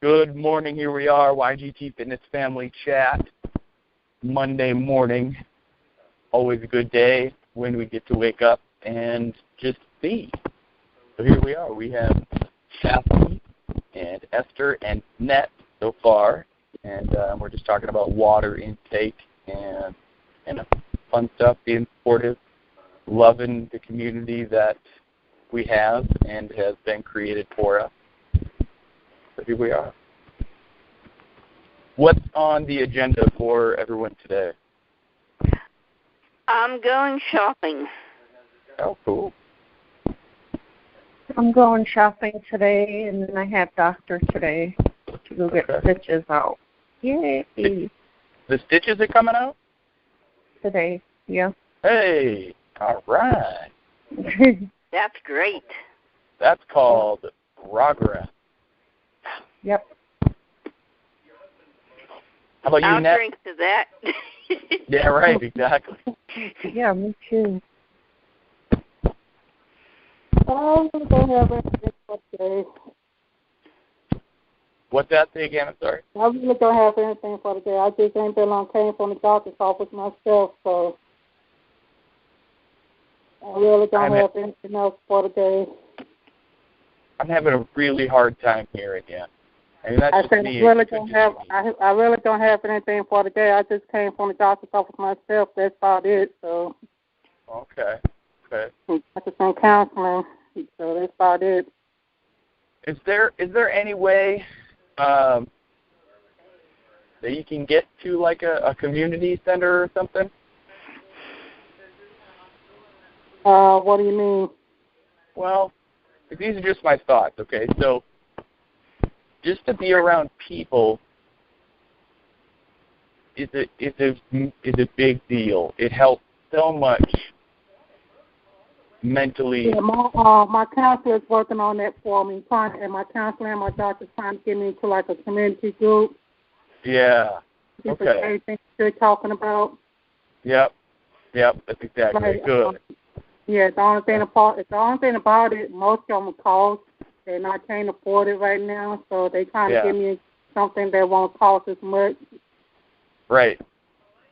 Good morning. Here we are, YGT Fitness Family Chat, Monday morning. Always a good day when we get to wake up and just be. So here we are. We have Kathy and Esther and Net so far, and we're just talking about water intake and fun stuff, being supportive, loving the community that we have and has been created for us. So here we are. What's on the agenda for everyone today? I'm going shopping. Oh, cool. I'm going shopping today, and then I have doctor today to go get stitches out. Yay! The stitches are coming out? Today, yeah. Hey, all right. That's great. That's called progress. Yep. How about you, I'll Nat? drink to that. Yeah, right, exactly. Yeah, me too. I really don't have anything for today. What's that? Say again, I'm sorry. I really don't have anything for today. I just ain't been on came from the doctor's office myself, so I really don't have anything else for today. I'm having a really hard time hearing you. I mean, that's I just said me. I really don't have anything for today. I just came from the doctor's office myself. That's about it. So. Okay. I just been counseling, so that's about it. Is there any way that you can get to like a community center or something? What do you mean? Well, these are just my thoughts, okay? So just to be around people is a big deal. It helps so much mentally. Yeah, my counselor is working on that for me. And my counselor and my doctor's trying to get me into like a community group. Yeah. Okay. Everything they're talking about. Yep. That's exactly right. Good. Yeah, the only thing about it, most of them cost. And I can't afford it right now, so they trying to give me something that won't cost as much. Right.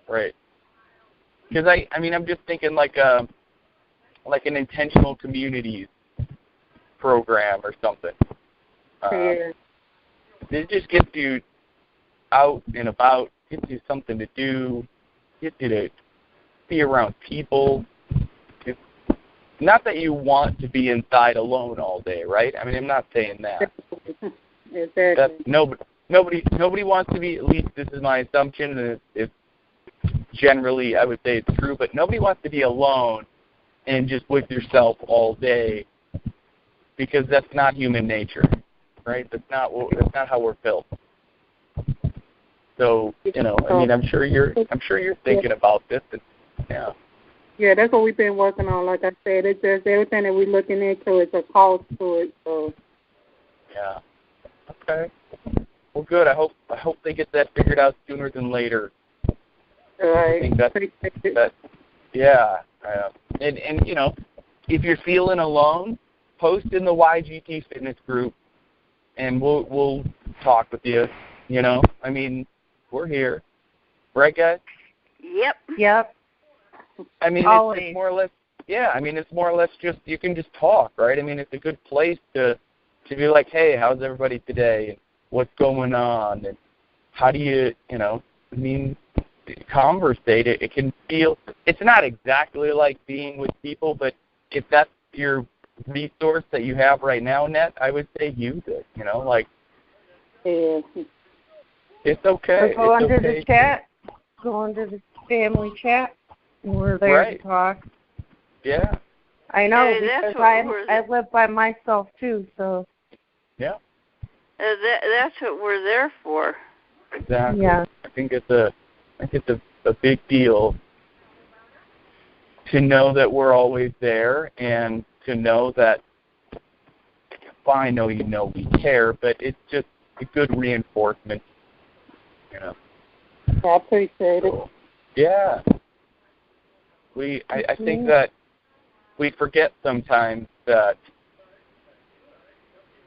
Because I'm just thinking like an intentional communities program or something. It just gets you out and about, gets you something to do, gets you to be around people. Not that you want to be inside alone all day, right? I mean, I'm not saying that. Exactly. That's nobody wants to be. At least this is my assumption, and it's generally I would say it's true. But nobody wants to be alone and just with yourself all day, because that's not human nature, right? That's not how we're built. So I'm sure you're thinking about this. And, yeah. Yeah, that's what we've been working on. Like I said, it's just everything that we're looking into is a cost to it. So. Yeah. Okay. Well, good. I hope they get that figured out sooner than later. All right. I think that. Yeah. And if you're feeling alone, post in the YGT Fitness group, and we'll talk with you. I mean, we're here, right, guys? Yep. I mean, it's more or less, it's more or less just, you can just talk, right? I mean, it's a good place to be like, hey, how's everybody today? And what's going on? And how do you, conversate it. It can feel, it's not exactly like being with people, but if that's your resource that you have right now, Net, I would say use it, It's okay. Go under the chat. Go under the family chat. We're there to talk. Yeah. I know, because I live by myself too, so. Yeah. That's what we're there for. Exactly. Yeah. I think it's a big deal to know that we're always there, and to know that, I know we care, but it's just a good reinforcement, I appreciate it. Yeah. I think that we forget sometimes that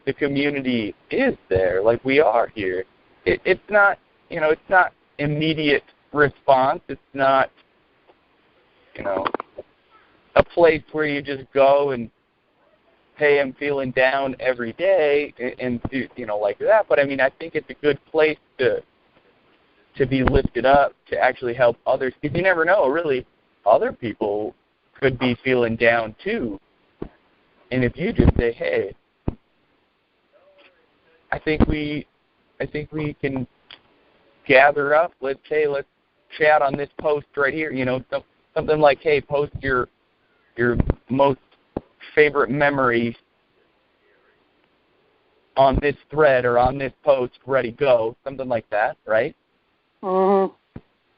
the community is there, like we are here. It's not, it's not immediate response. It's not, a place where you just go and, hey, I'm feeling down every day and do, like that. But, I mean, I think it's a good place to be lifted up, to actually help others. Because you never know, really, other people could be feeling down too. And if you just say, hey, I think we can gather up. Let's chat on this post right here. Something like, hey, post your most favorite memory on this thread or on this post. Ready, go. Something like that, right? Mm-hmm.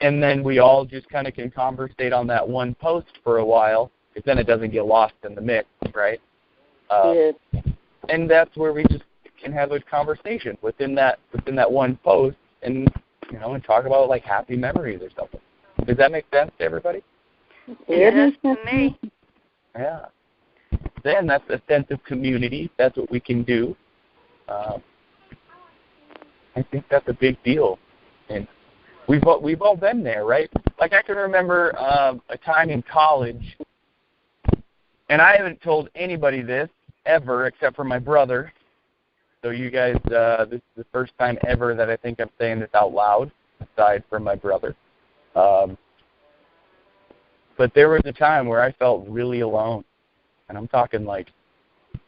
And then we all just kind of can conversate on that one post for a while, because then it doesn't get lost in the mix, right? Yes. And that's where we just can have a conversation within that one post, and and talk about like happy memories or something. Does that make sense to everybody? It does to me. Yeah. Then that's a sense of community. That's what we can do. I think that's a big deal, and we've all been there, right? Like I can remember a time in college, and I haven't told anybody this ever except for my brother. So you guys, this is the first time ever that I think I'm saying this out loud, aside from my brother. But there was a time where I felt really alone, and I'm talking like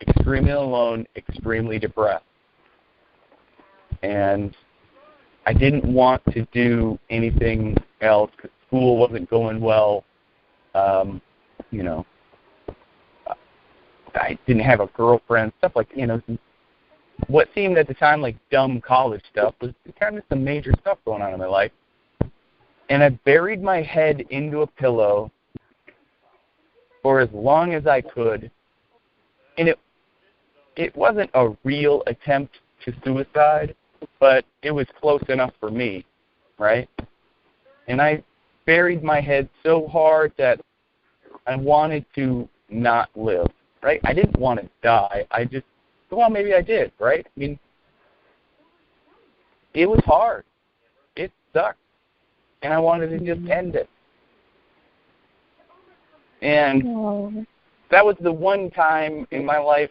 extremely alone, extremely depressed. And I didn't want to do anything else because school wasn't going well. I didn't have a girlfriend, stuff like, what seemed at the time like dumb college stuff was kind of some major stuff going on in my life. And I buried my head into a pillow for as long as I could. And it wasn't a real attempt to suicide, but it was close enough for me, right? And I buried my head so hard that I wanted to not live, right? I didn't want to die. Well, maybe I did, right? I mean, it was hard. It sucked. And I wanted to just end it. And that was the one time in my life,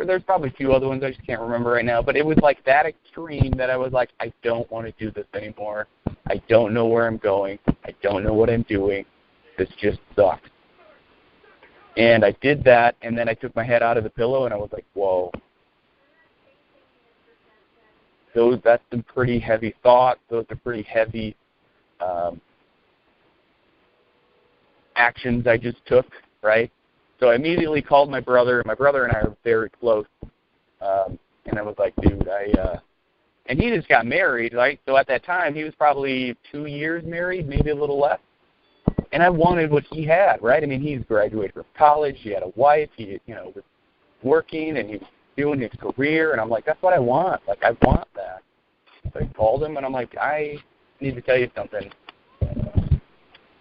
there's probably a few other ones I just can't remember right now, but it was like that extreme that I was like, I don't want to do this anymore. I don't know where I'm going. I don't know what I'm doing. This just sucks. And I did that, and then I took my head out of the pillow, and I was like, whoa. That's some pretty heavy thoughts. Those are pretty heavy actions I just took, right? So I immediately called my brother. My brother and I are very close. And I was like, dude, and he just got married, right? So at that time, he was probably 2 years married, maybe a little less. And I wanted what he had, right? I mean, he's graduated from college. He had a wife. He, was working, and he was doing his career. And I'm like, that's what I want. Like, I want that. So I called him, and I'm like, I need to tell you something.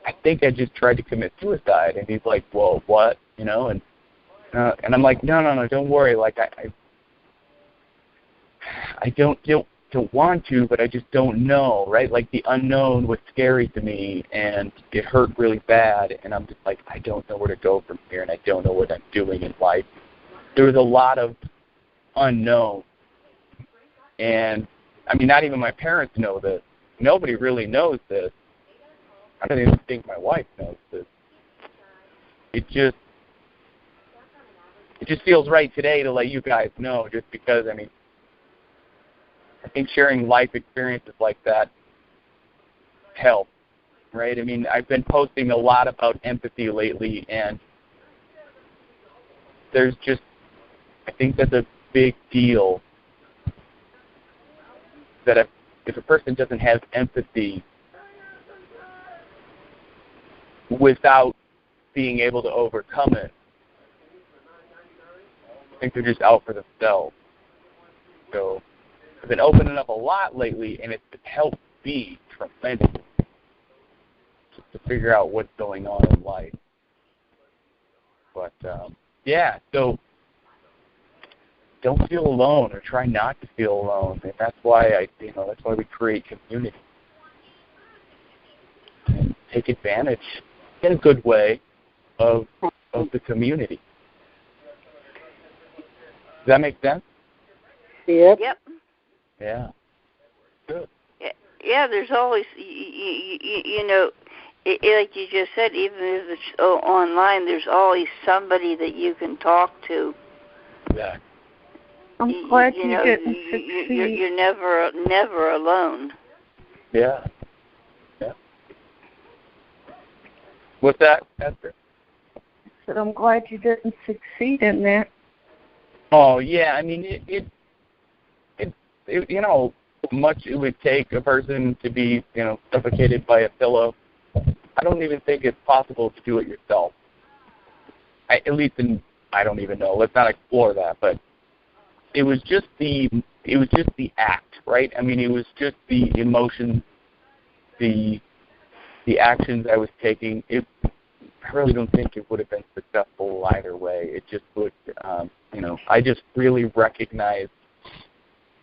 I think I just tried to commit suicide. And he's like, well, what? And I'm like, no, don't worry. Like, I don't want to, but I just don't know, right? Like the unknown was scary to me, and it hurt really bad, and I'm just like, I don't know where to go from here, and I don't know what I'm doing in life. There was a lot of unknown, and I mean, not even my parents know this. Nobody really knows this. I don't even think my wife knows this. It just feels right today to let you guys know, just because, I mean, I think sharing life experiences like that helps, right? I mean, I've been posting a lot about empathy lately, and there's just, I think that's a big deal, that if a person doesn't have empathy without being able to overcome it, I think they're just out for themselves. So I've been opening up a lot lately, and it's helped me tremendously just to figure out what's going on in life. But, yeah, so don't feel alone, or try not to feel alone. And that's why that's why we create community. And take advantage in a good way of the community. Does that make sense? Yep. Yeah. Good. Yeah, there's always, like you just said, even if it's online, there's always somebody that you can talk to. Yeah. I'm glad you didn't succeed. You're never alone. Yeah. Yeah. What's that, Esther? I said, I'm glad you didn't succeed in that. Oh, yeah. I mean, it much it would take a person to be, suffocated by a pillow. I don't even think it's possible to do it yourself. I don't even know. Let's not explore that. But it was just the act, right? I mean, it was just the emotions, the actions I was taking. I really don't think it would have been successful either way. It just would, I just really recognized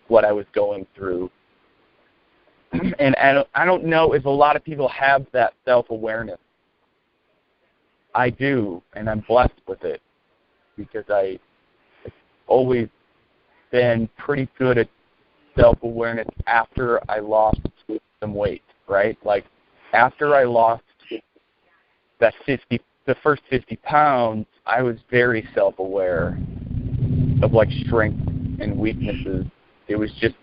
what I was going through. And I don't know if a lot of people have that self-awareness. I do, and I'm blessed with it because I've always been pretty good at self-awareness after I lost some weight, right? Like after I lost the first 50 pounds, I was very self-aware of like strengths and weaknesses. It was just,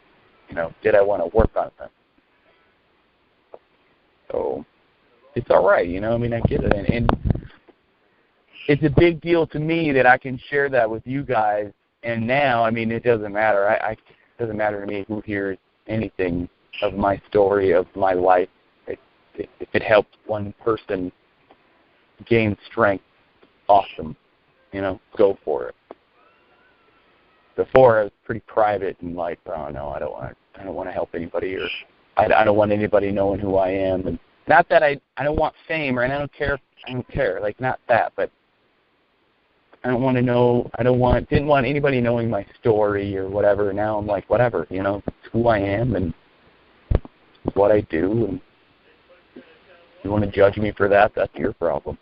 did I want to work on them? So it's all right, I get it. And it's a big deal to me that I can share that with you guys. And now, it doesn't matter. It doesn't matter to me who hears anything of my story, of my life. If it helps one person gain strength, awesome. Go for it. Before I was pretty private and like, oh no, I don't want to help anybody, or I don't want anybody knowing who I am. And not that I don't want fame, or I don't care, like not that, but I don't want to know. Didn't want anybody knowing my story or whatever. Now I'm like, whatever, it's who I am and it's what I do. And if you want to judge me for that, that's your problem.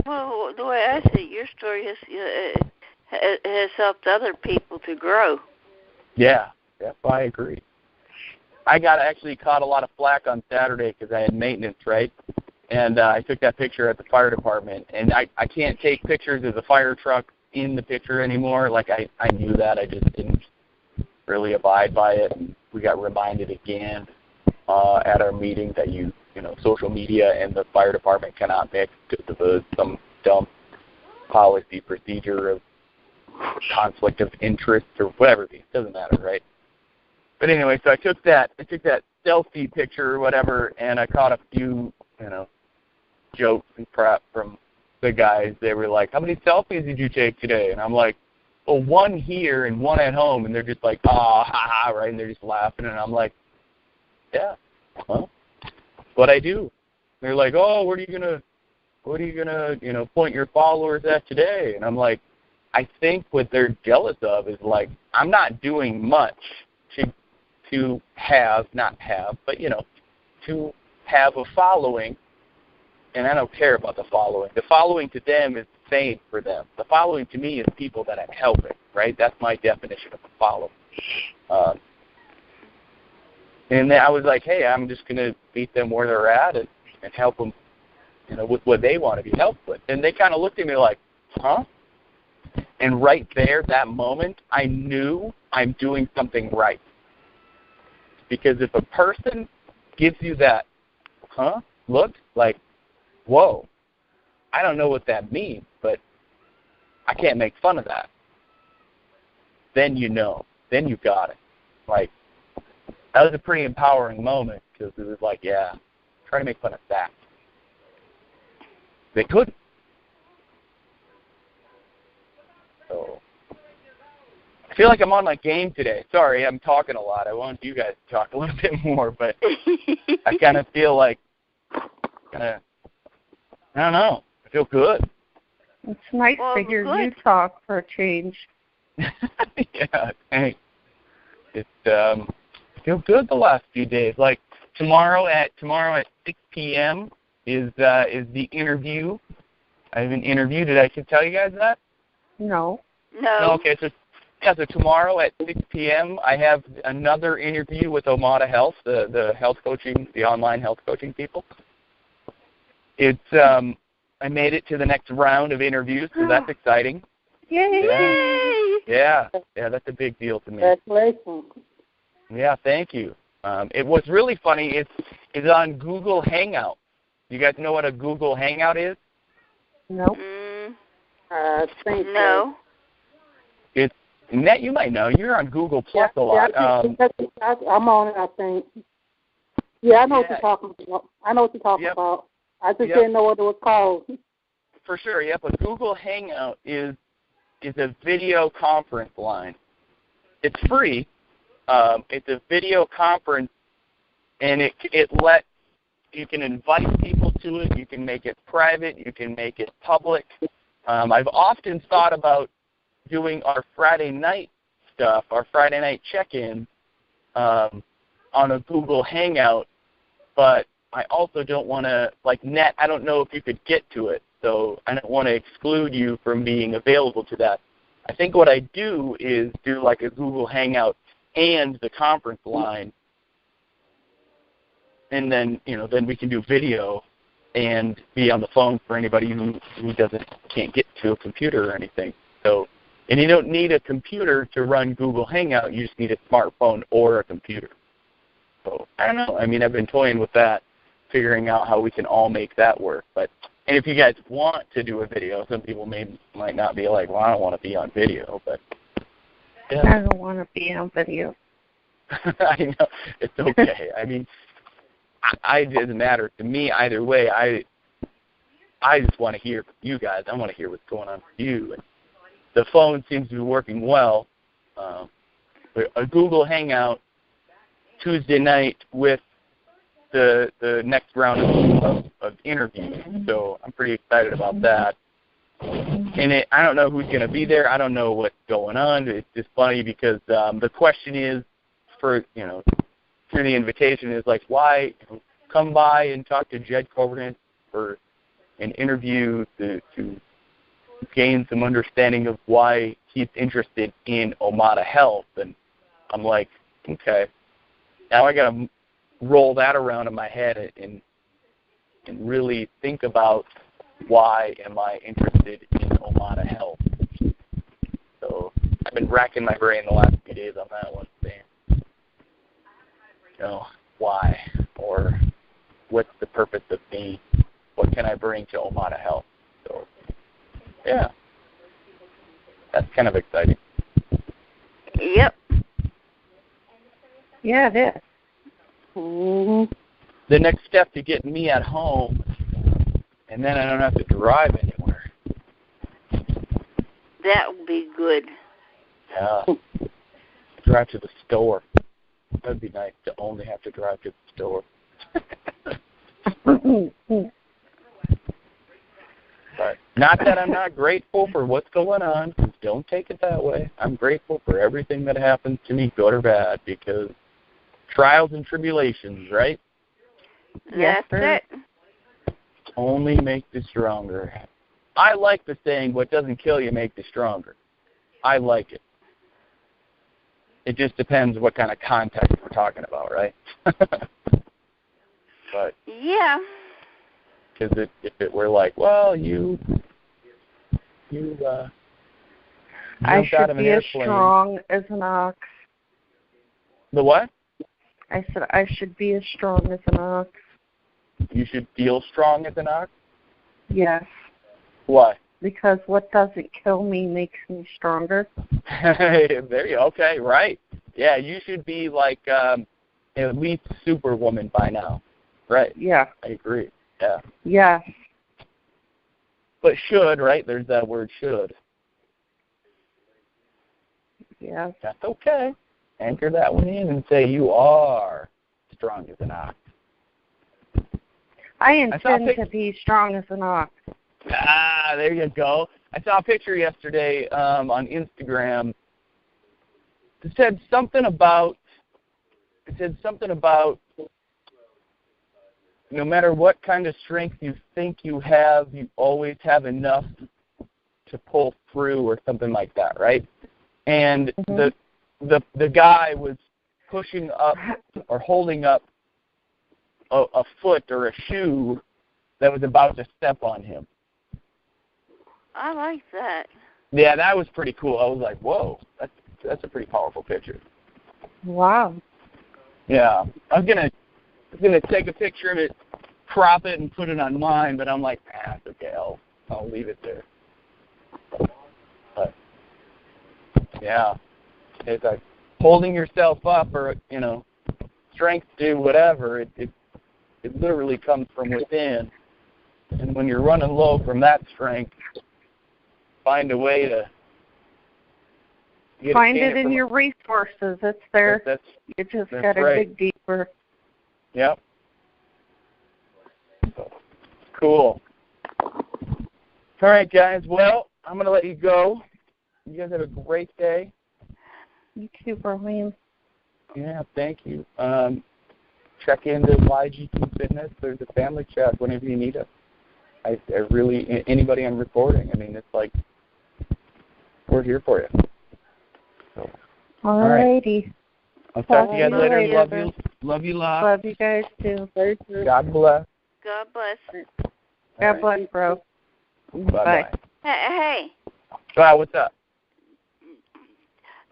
Well, the way I see it, your story has helped other people to grow. Yeah, I agree. I actually caught a lot of flack on Saturday because I had maintenance, right? And I took that picture at the fire department. And I can't take pictures of the fire truck in the picture anymore. Like, I knew that. I just didn't really abide by it. And we got reminded again at our meeting that social media and the fire department cannot mix because of some dumb policy procedure of conflict of interest or whatever it is. Doesn't matter, right? But anyway, so I took that selfie picture or whatever, and I caught a few, jokes and crap from the guys. They were like, how many selfies did you take today? And I'm like, well, one here and one at home. And they're just like, ha, ha, right? And they're just laughing. And I'm like, yeah, well, that's what I do. They're like, oh, what are you gonna, point your followers at today? And I'm like, I think what they're jealous of is like, I'm not doing much to have a following, and I don't care about the following. The following to them is fame for them. The following to me is people that I'm helping, right? That's my definition of a following. And then I was like, hey, I'm just going to meet them where they're at and help them, with what they want to be helped with. And they kind of looked at me like, huh? And right there, that moment, I knew I'm doing something right. Because if a person gives you that, look, like, whoa, I don't know what that means, but I can't make fun of that. Then you know. Then you got it. Like, that was a pretty empowering moment because it was like, yeah, try to make fun of that. They couldn't. So I feel like I'm on my game today. Sorry, I'm talking a lot. I want you guys to talk a little bit more, but I kind of feel like, I don't know. I feel good. It's nice to hear you talk for a change. Yeah, thanks. It's feel good the last few days. Like tomorrow at 6 p.m. is the interview. I have an interview. Did I tell you guys that? No. No. Okay, so tomorrow at 6 p.m. I have another interview with Omada Health, the health coaching, the online health coaching people. It's I made it to the next round of interviews, so that's exciting. Yay! Yeah, that's a big deal to me. Congratulations. Yeah, thank you. It was really funny. It's on Google Hangout. You guys know what a Google Hangout is? Nope. I think No. It's Net. You might know. You're on Google Plus a lot. I'm on it, I think. Yeah, I know what you're talking about. About. I just didn't know what it was called. For sure, yep. A Google Hangout is a video conference line. It's free. It's a video conference, and you can invite people to it. You can make it private. You can make it public. I've often thought about doing our Friday night stuff, our Friday night check-in, on a Google Hangout, but I also don't want to, like Net, I don't know if you could get to it, so I don't want to exclude you from being available to that. I think what I do is do like a Google Hangout and the conference line, and then then we can do video and be on the phone for anybody who can't get to a computer or anything. So, and you don't need a computer to run Google Hangout. You just need a smartphone or a computer. So I don't know. I mean, I've been toying with that, figuring out how we can all make that work. And if you guys want to do a video, some people might not be like, well, I don't want to be on video, but yeah. I don't want to be on video. I know. It's okay. I mean, it doesn't matter to me either way. I just want to hear from you guys. I want to hear what's going on for you. And the phone seems to be working well. A Google Hangout Tuesday night with the next round of interviews. So I'm pretty excited about that. And I don't know who's going to be there. I don't know what's going on. It's just funny because the question is through the invitation is like, why come by and talk to Jed Corbin for an interview to gain some understanding of why he's interested in Omada Health. And I'm like, okay, now I got to roll that around in my head and really think about why am I interested in Omada Health. So I've been racking my brain the last few days on that one, saying, why, or what's the purpose of me? What can I bring to Omada Health? So, yeah, that's kind of exciting. Yep. Yeah, it is. Mm-hmm. The next step to get me at home, and then I don't have to drive anywhere. That would be good. Yeah. Drive to the store. That'd be nice to only have to drive to the store. But not that I'm not grateful for what's going on. Don't take it that way. I'm grateful for everything that happens to me, good or bad, because trials and tribulations, right? That's it. Only make you stronger. I like the saying, what doesn't kill you makes you stronger. I like it. It just depends what kind of context we're talking about, right? But yeah. Because if it were like, well, you I jumped out of should an be as airplane. strong as an ox. The what? I said I should be as strong as an ox. You should feel strong as an ox? Yes. Why? Because what doesn't kill me makes me stronger. There you go. Okay, right. Yeah, you should be like at least Superwoman by now. Right. Yeah. I agree. Yeah. Yes. But should, right? There's that word should. Yes. That's okay. Anchor that one in and say you are strong as an ox. I intend to be strong as an ox. Ah, there you go. I saw a picture yesterday on Instagram it said something about no matter what kind of strength you think you have, you always have enough to pull through, or something like that, right? And the guy was pushing up or holding up a foot or a shoe that was about to step on him. I like that. Yeah, that was pretty cool. I was like, whoa, that's a pretty powerful picture. Wow. Yeah, I was gonna take a picture of it, crop it, and put it on mine, but I'm like, it's okay, I'll leave it there. But yeah, it's like holding yourself up, or strength to whatever. It literally comes from within, and when you're running low from that strength, find a way to find it in your resources. It's there. You just got to dig deeper. Yep. So, cool. All right, guys. Well, I'm going to let you go. You guys have a great day. You too, Brian. Yeah, thank you. Check into YGT Fitness. There's a family chat whenever you need us. I really, anybody on recording, I mean, it's like, we're here for you. So, all righty. I'll talk to you guys later. Love you, lots. Love you guys too. God bless. God bless. God bless, bro. Bye. Hey. What's up?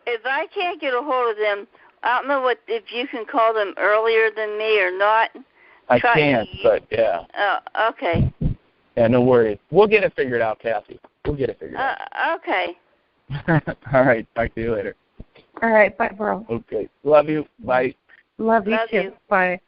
If I can't get a hold of them, I don't know if you can call them earlier than me or not. I can't, but yeah. Oh, okay. Yeah, no worries. We'll get it figured out, Kathy. We'll get it figured out. Okay. All right. Talk to you later. All right. Bye, bro. Okay. Love you. Bye. Love you too. Bye.